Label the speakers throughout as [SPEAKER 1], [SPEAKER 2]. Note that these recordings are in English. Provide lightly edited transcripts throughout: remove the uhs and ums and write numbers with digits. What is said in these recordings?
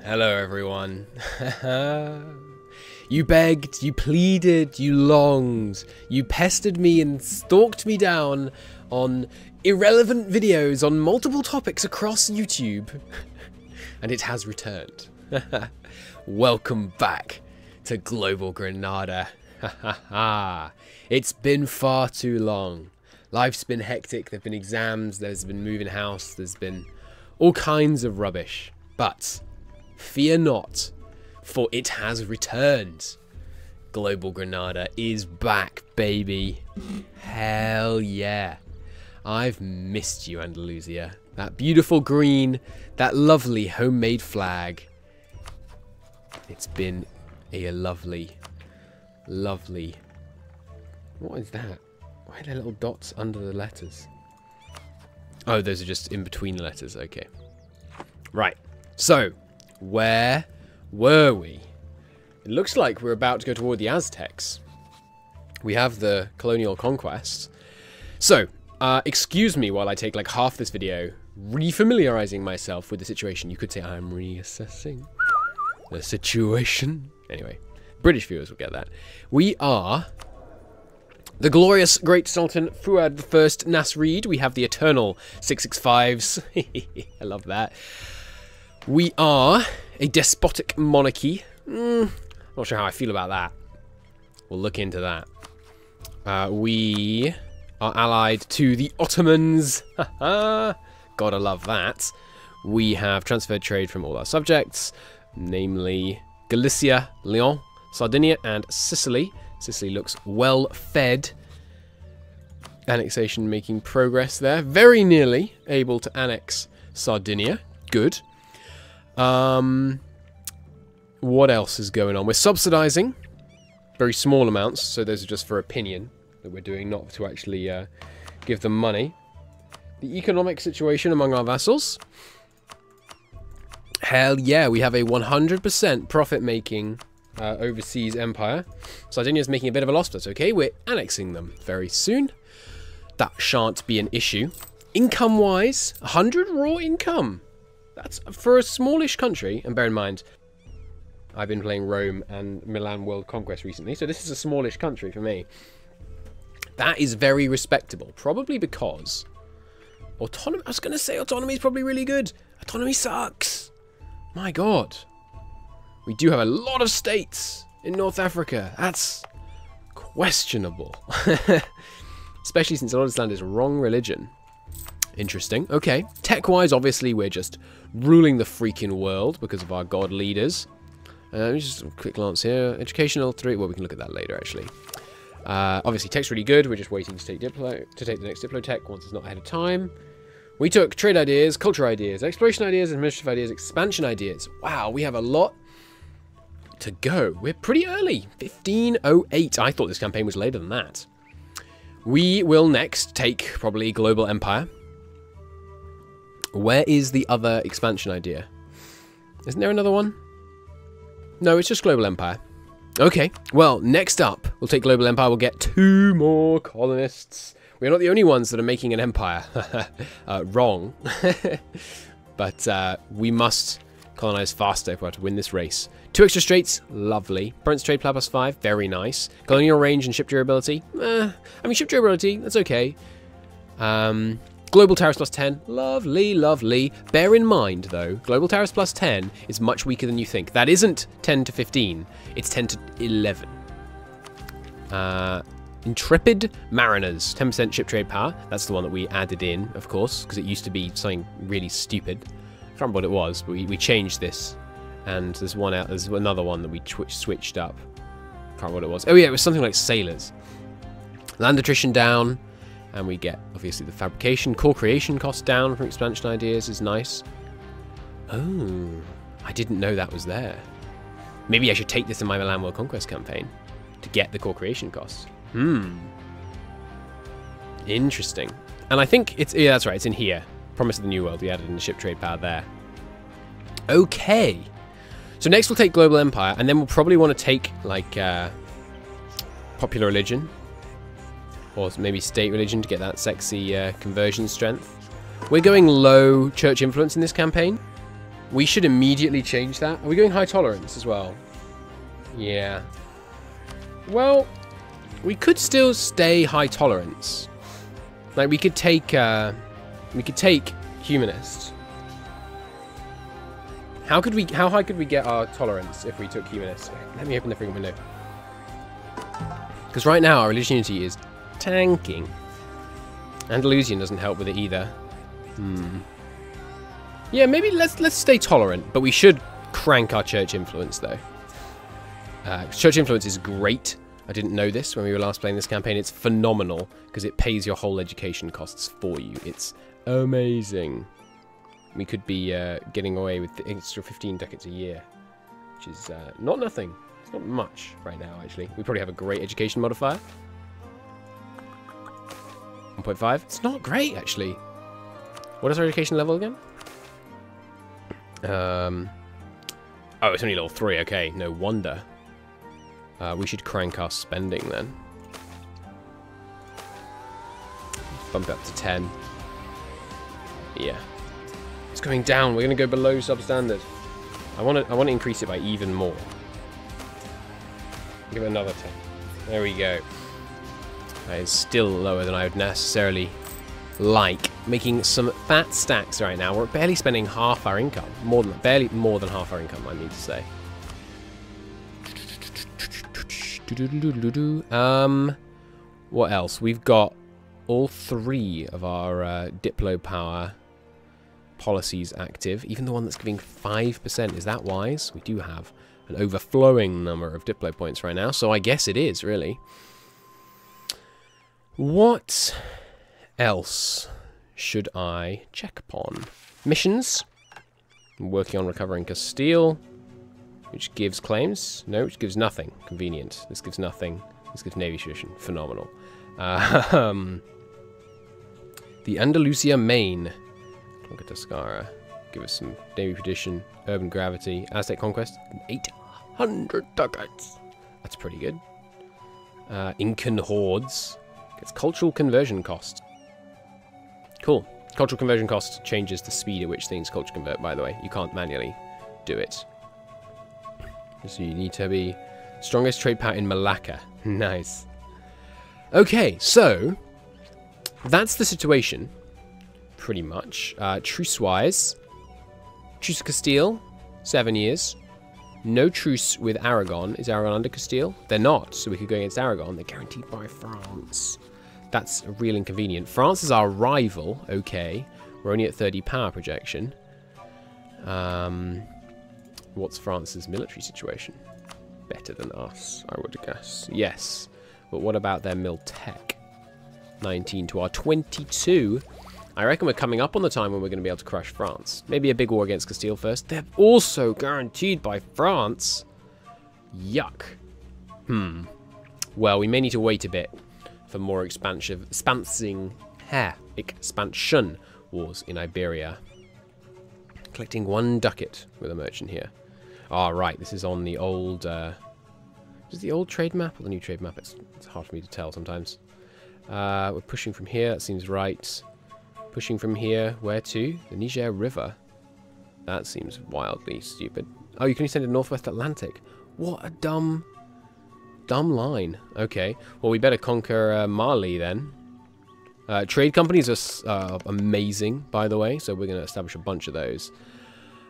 [SPEAKER 1] Hello everyone. You begged, you pleaded, you longed, you pestered me and stalked me down on irrelevant videos on multiple topics across YouTube. And it has returned. Welcome back to Global Granada. It's been far too long. Life's been hectic, there've been exams, there's been moving house, there's been all kinds of rubbish. But fear not, for it has returned. Global Granada is back, baby. Hell yeah. I've missed you, Andalusia. That beautiful green, that lovely homemade flag. It's been a lovely, lovely... What is that? Why are there little dots under the letters? Oh, those are just in between the letters. Okay. Right. So, where were we? It looks like we're about to go toward the Aztecs. We have the colonial conquest. So, excuse me while I take like half this video refamiliarizing myself with the situation. You could say I'm reassessing the situation. Anyway, British viewers will get that. We are the glorious great Sultan Fuad I Nasrid. We have the eternal 665s. I love that. We are a despotic monarchy. Not sure how I feel about that. We'll look into that. We are allied to the Ottomans. Gotta love that. We have transferred trade from all our subjects, namely Galicia, Leon, Sardinia, and Sicily. Sicily looks well fed. Annexation making progress there. Very nearly able to annex Sardinia. Good. What else is going on? We're subsidizing very small amounts, so those are just for opinion that we're doing, not to actually give them money. The economic situation among our vassals. Hell yeah, we have a 100% profit-making overseas empire. Sardinia's making a bit of a loss, but that's okay. We're annexing them very soon. That shan't be an issue. Income-wise, 100 raw income. That's for a smallish country, and bear in mind, I've been playing Rome and Milan World Conquest recently, so this is a smallish country for me. That is very respectable, probably because autonomy. I was going to say autonomy is probably really good. Autonomy sucks. My God, we do have a lot of states in North Africa. That's questionable, especially since a lot of this land is wrong religion. Interesting. Okay. Tech-wise, obviously, we're just ruling the freaking world because of our god leaders. Let me just a quick glance here. Educational 3. Well, we can look at that later, actually. Obviously, tech's really good. We're just waiting to take the next Diplotech once it's not ahead of time. We took trade ideas, culture ideas, exploration ideas, administrative ideas, expansion ideas. Wow, we have a lot to go. We're pretty early. 1508. I thought this campaign was later than that. We will next take probably Global Empire. Where is the other expansion idea? Isn't there another one? No, it's just Global Empire. Okay, well, next up, we'll take Global Empire. We'll get 2 more colonists. We're not the only ones that are making an empire. Wrong. But we must colonize faster if we're to win this race. 2 extra straits, lovely. Province trade power +5, very nice. Colonial range and ship durability, I mean, ship durability, that's okay. Global tariffs +10, lovely, lovely. Bear in mind, though, global tariffs +10 is much weaker than you think. That isn't 10 to 15, it's 10 to 11. Intrepid Mariners, 10% ship trade power. That's the one that we added in, of course, because it used to be something really stupid. I can't remember what it was, but we changed this. And there's another one that we switched up. Can't remember what it was. Oh yeah, it was something like sailors. Land attrition down. And we get, obviously, the fabrication. Core creation cost down from expansion ideas is nice. Oh, I didn't know that was there. Maybe I should take this in my Milan World Conquest campaign to get the core creation costs. Interesting. And I think it's, yeah, that's right, it's in here. Promise of the New World, we added in the ship trade power there. Okay. So next we'll take Global Empire, and then we'll probably want to take, like, popular religion. Or maybe state religion to get that sexy conversion strength. We're going low church influence in this campaign. We should immediately change that. Are we going high tolerance as well? Yeah. Well, we could still stay high tolerance. Like, we could take humanist. How high could we get our tolerance if we took humanist? Let me open the freaking window. Because right now our religion unity is tanking. Andalusian doesn't help with it either. Yeah, maybe let's stay tolerant, but we should crank our church influence though. Church influence is great. I didn't know this when we were last playing this campaign. It's phenomenal because it pays your whole education costs for you. It's amazing. We could be getting away with the extra 15 ducats a year, which is not nothing. It's not much right now, actually. We probably have a great education modifier. 1.5. It's not great, actually. What is our education level again? Oh, it's only level 3. Okay, no wonder. We should crank our spending then. Bump it up to 10. Yeah. It's going down. We're going to go below substandard. I want to increase it by even more. Give it another 10. There we go. It's still lower than I would necessarily like. Making some fat stacks right now. We're barely spending half our income. Barely more than half our income, I mean to say. What else? We've got all 3 of our Diplo power policies active. Even the one that's giving 5%. Is that wise? We do have an overflowing number of Diplo points right now, so I guess it is, really. What else should I check upon? Missions. I'm working on recovering Castile, which gives claims. No, which gives nothing. Convenient. This gives nothing. This gives Navy tradition. Phenomenal. The Andalusia Main. Tonka give us some Navy tradition. Urban gravity. Aztec conquest. 800 ducats. That's pretty good. Incan hordes. Gets cultural conversion cost. Cool. Cultural conversion cost changes the speed at which things culture convert, by the way. You can't manually do it. So you need to be strongest trade power in Malacca. Nice. Okay, so that's the situation, pretty much. Truce-wise, Truce of Castile, 7 years. No truce with Aragon. Is Aragon under Castile? They're not, so we could go against Aragon. They're guaranteed by France. That's real inconvenient. France is our rival. Okay, we're only at 30 power projection. What's France's military situation? Better than us, I would guess. Yes, but what about their mil tech? 19 to our 22. I reckon we're coming up on the time when we're going to be able to crush France. Maybe a big war against Castile first. They're also guaranteed by France. Yuck. Well, we may need to wait a bit for more expansion wars in Iberia. Collecting 1 ducat with a merchant here. Ah, right. This is on the old... is the old trade map or the new trade map? It's hard for me to tell sometimes. We're pushing from here. That seems right. Pushing from here. Where to? The Niger River. That seems wildly stupid. Oh, you can extend to Northwest Atlantic. What a dumb line. Okay. Well, we better conquer Mali then. Trade companies are amazing, by the way, so we're going to establish a bunch of those.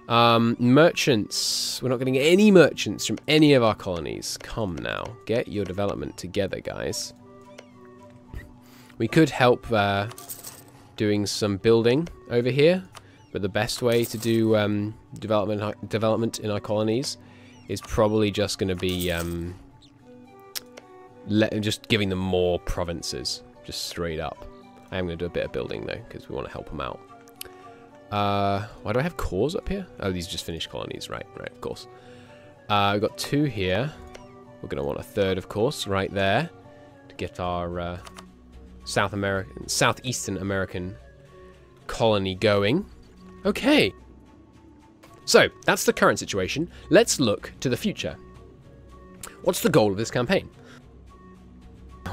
[SPEAKER 1] Merchants. We're not getting any merchants from any of our colonies. Come now. Get your development together, guys. We could help doing some building over here, but the best way to do development in our colonies is probably just going to be just giving them more provinces, just straight up. I am going to do a bit of building, though, because we want to help them out. Why do I have cores up here? Oh, these are just finished colonies. Right, of course. We've got 2 here. We're going to want a 3rd, of course, right there, to get our Southeastern American colony going. Okay. So, that's the current situation. Let's look to the future. What's the goal of this campaign?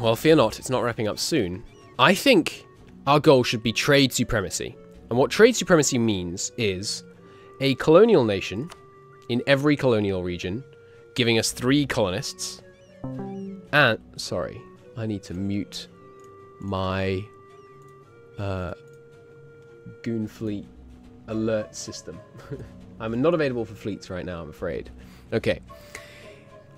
[SPEAKER 1] Well, fear not, it's not wrapping up soon. I think our goal should be trade supremacy. And what trade supremacy means is a colonial nation in every colonial region, giving us 3 colonists. And, sorry, I need to mute my goon fleet alert system. I'm not available for fleets right now, I'm afraid. Okay.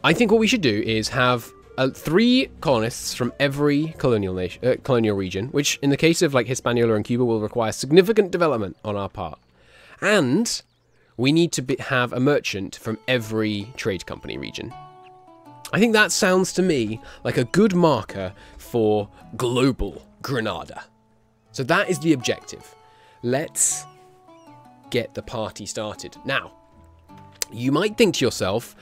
[SPEAKER 1] I think what we should do is have 3 colonists from every colonial nation, colonial region, which in the case of like Hispaniola and Cuba will require significant development on our part. And we need to have a merchant from every trade company region. I think that sounds to me like a good marker for global Granada. So that is the objective. Let's get the party started. Now, you might think to yourself,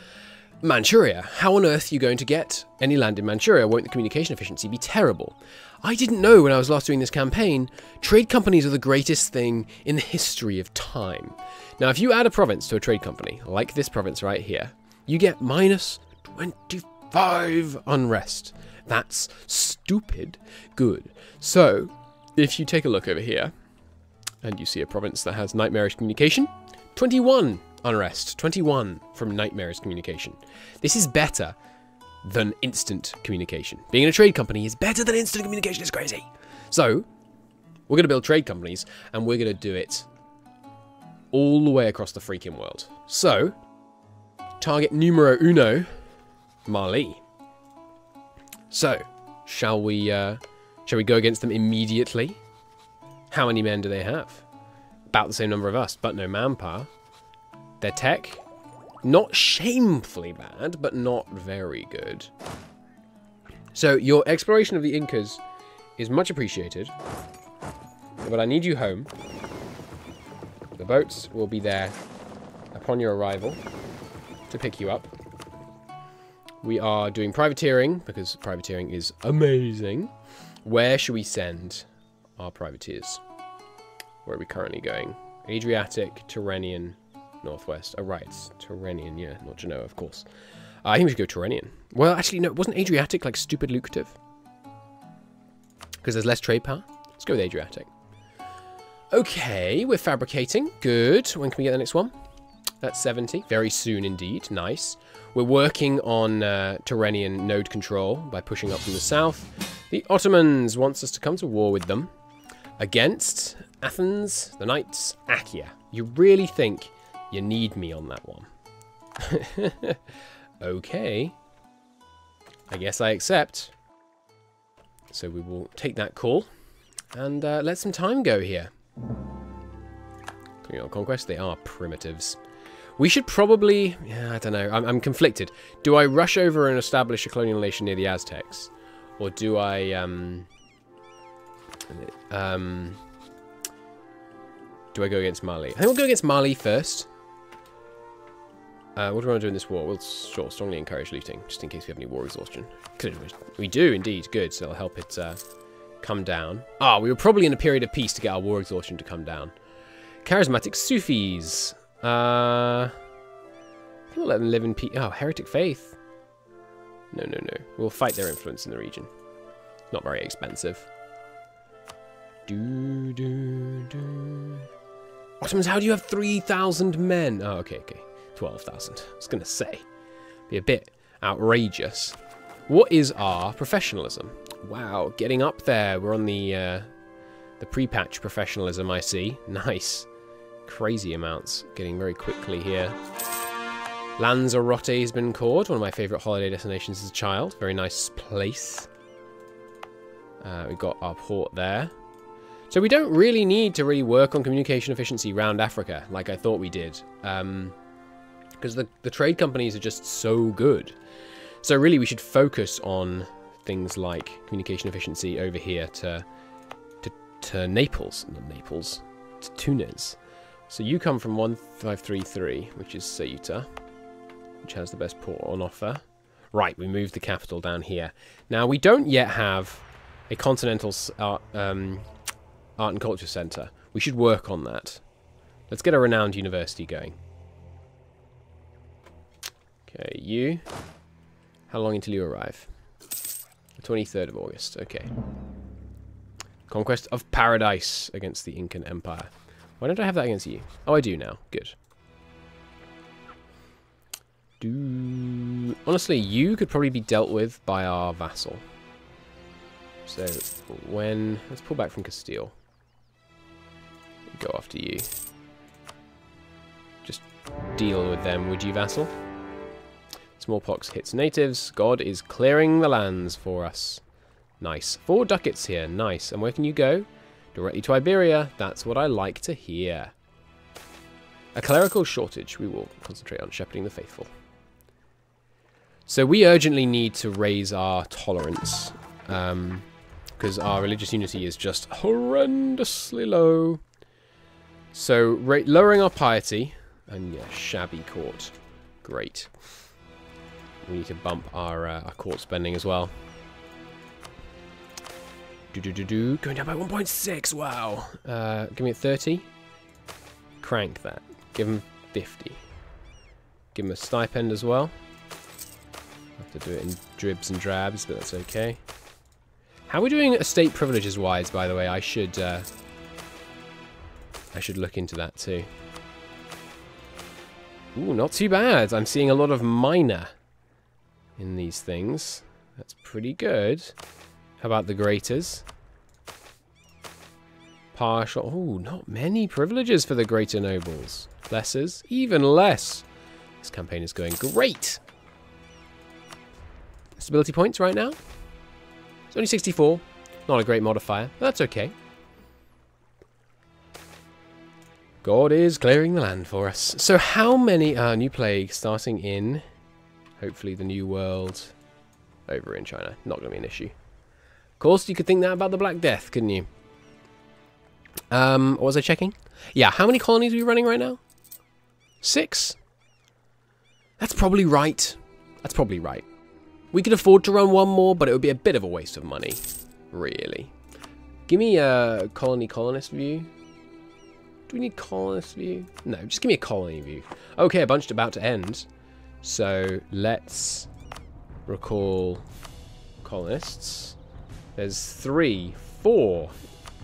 [SPEAKER 1] Manchuria, how on earth are you going to get any land in Manchuria? Won't the communication efficiency be terrible? I didn't know when I was last doing this campaign, trade companies are the greatest thing in the history of time. Now, if you add a province to a trade company, like this province right here, you get minus 25 unrest. That's stupid good. So, if you take a look over here, and you see a province that has nightmarish communication, 21 unrest, 21 from nightmarish communication. This is better than instant communication. Being in a trade company is better than instant communication. It's crazy. So, we're going to build trade companies, and we're going to do it all the way across the freaking world. So, target numero uno, Mali. So, shall we go against them immediately? How many men do they have? About the same number of us, but no manpower. Their tech, not shamefully bad, but not very good. So your exploration of the Incas is much appreciated, but I need you home. The boats will be there upon your arrival to pick you up. We are doing privateering, because privateering is amazing. Where should we send our privateers? Where are we currently going? Adriatic, Tyrrhenian, Northwest. Oh, right, it's Tyrrhenian, yeah, not Genoa, of course. I think we should go Tyrrhenian. Well, actually, no, wasn't Adriatic, like, stupid lucrative? Because there's less trade power? Let's go with Adriatic. Okay, we're fabricating. Good. When can we get the next one? That's 70. Very soon indeed. Nice. We're working on Tyrrhenian node control by pushing up from the south. The Ottomans wants us to come to war with them. Against Athens, the Knights, Achaia. You really think you need me on that one? Okay. I guess I accept. So we will take that call and let some time go here. Colonial conquest, they are primitives. We should probably, yeah, I don't know, I'm conflicted. Do I rush over and establish a colonial nation near the Aztecs? Or do I, do I go against Mali? I think we'll go against Mali first. What do we want to do in this war? We'll strongly encourage looting, just in case we have any war exhaustion. We do, indeed. Good, so it'll help it come down. Ah, we were probably in a period of peace to get our war exhaustion to come down. Charismatic Sufis. I think we'll let them live in peace. Oh, heretic faith. No. We'll fight their influence in the region. Not very expensive. Ottomans, how do you have 3,000 men? Oh, okay. 12,000. I was going to say. Be a bit outrageous. What is our professionalism? Wow, getting up there. We're on the pre-patch professionalism, I see. Nice. Crazy amounts. Getting very quickly here. Lanzarote has been called. One of my favourite holiday destinations as a child. Very nice place. We've got our port there. So we don't really need to work on communication efficiency around Africa like I thought we did. Because the trade companies are just so good. So really we should focus on things like communication efficiency over here to Naples. Not Naples. To Tunis. So you come from 1533, which is Ceuta, which has the best port on offer. Right, we moved the capital down here. Now, we don't yet have a continental art and culture centre. We should work on that. Let's get a renowned university going. Okay, you. How long until you arrive? The 23rd of August. Okay. Conquest of Paradise against the Incan Empire. Why don't I have that against you? Oh, I do now. Good. Honestly, you could probably be dealt with by our vassal. So, let's pull back from Castile. Go after you. Just deal with them, would you, vassal? Smallpox hits natives. God is clearing the lands for us. Nice. 4 ducats here. Nice. And where can you go? Directly to Iberia. That's what I like to hear. A clerical shortage. We will concentrate on shepherding the faithful. So we urgently need to raise our tolerance. Because our religious unity is just horrendously low. So lowering our piety. And yeah, shabby court. Great. We need to bump our court spending as well. Going down by 1.6. Wow. Give me a 30. Crank that. Give him 50. Give him a stipend as well. Have to do it in dribs and drabs, but that's okay. How are we doing estate privileges wise, by the way? I should look into that too. Ooh, not too bad. I'm seeing a lot of minor in these things. That's pretty good. How about the graters? Partial. Ooh, not many privileges for the greater nobles. Lessers, even less. This campaign is going great. Stability points right now. It's only 64. Not a great modifier, but that's okay. God is clearing the land for us. So how many... new plague starting in... hopefully the new world over in China. Not going to be an issue. Of course, you could think that about the Black Death, couldn't you? What was I checking? Yeah, how many colonies are we running right now? 6? That's probably right. That's probably right. We could afford to run one more, but it would be a bit of a waste of money. Really. Give me a colonist view. Do we need colonist view? No, just give me a colony view. Okay, a bunch about to end. So, let's recall colonists. There's 3, 4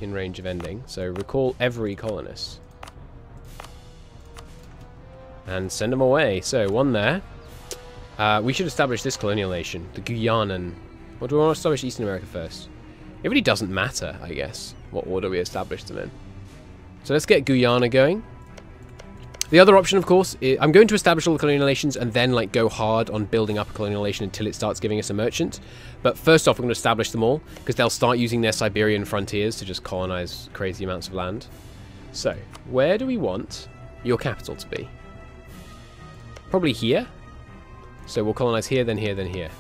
[SPEAKER 1] in range of ending. So, recall every colonist. And send them away. So, 1 there. We should establish this colonial nation, the Guyanan. Or do we want to establish Eastern America first? It really doesn't matter, I guess, what order we establish them in. So let's get Guyana going. The other option, of course, is I'm going to establish all the colonial nations and then like go hard on building up a colonial nation until it starts giving us a merchant. But first off, we're going to establish them all because they'll start using their Siberian frontiers to just colonize crazy amounts of land. So, where do we want your capital to be? Probably here. So we'll colonize here, then here, then here.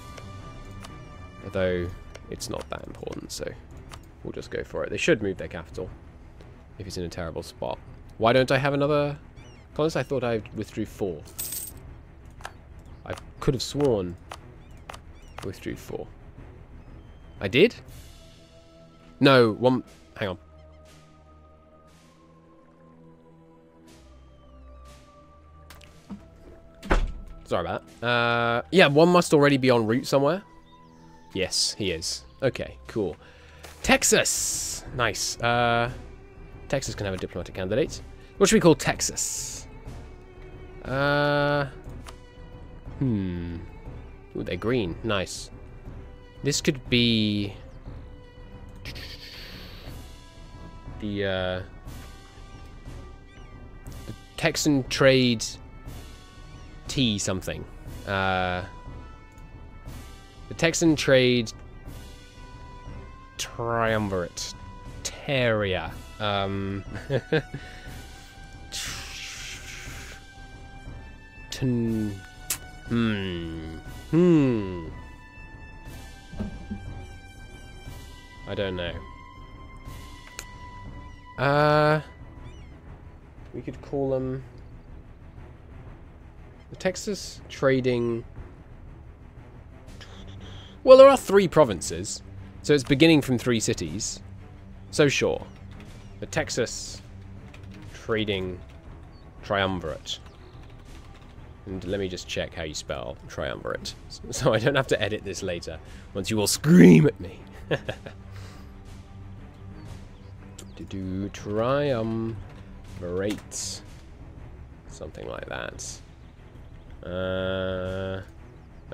[SPEAKER 1] Although it's not that important, so we'll just go for it. They should move their capital if it's in a terrible spot. Why don't I have another colonist? I thought I withdrew 4. I could have sworn I withdrew 4. I did? No, 1... Hang on. Sorry about that. Yeah, 1 must already be en route somewhere. Yes, he is. Okay, cool. Texas! Nice. Texas can have a diplomatic candidate. What should we call Texas? Ooh, they're green. Nice. This could be... the Texan trade... T something. The Texan trade triumvirate. Terrier. I don't know. We could call them the Texas Trading... Well, there are 3 provinces, so it's beginning from 3 cities. So sure. The Texas Trading Triumvirate. And let me just check how you spell triumvirate, so I don't have to edit this later, once you all scream at me. Triumvirate. Something like that.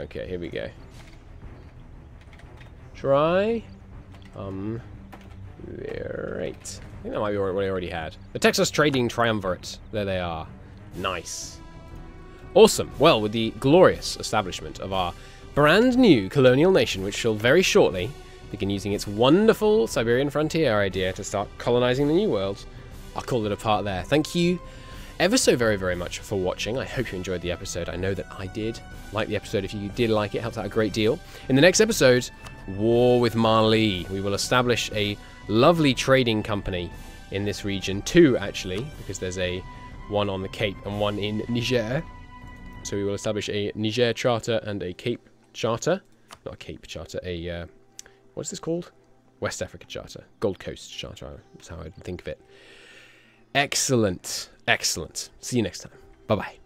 [SPEAKER 1] Okay, here we go. Try. Right. I think that might be what I already had. The Texas Trading Triumvirate. There they are. Nice. Awesome. Well, with the glorious establishment of our brand new colonial nation, which shall very shortly begin using its wonderful Siberian frontier idea to start colonizing the New World, I'll call it a part there. Thank you ever so very, very much for watching. I hope you enjoyed the episode. I know that I did. Like the episode if you did like it. Helps out a great deal. In the next episode, War with Mali. We will establish a lovely trading company in this region. Two, actually, because there's one on the Cape and one in Niger. So we will establish a Niger charter and a Cape charter. Not a Cape charter, what's this called? West Africa charter. Gold Coast charter, that's how I think of it. Excellent. Excellent. See you next time. Bye-bye.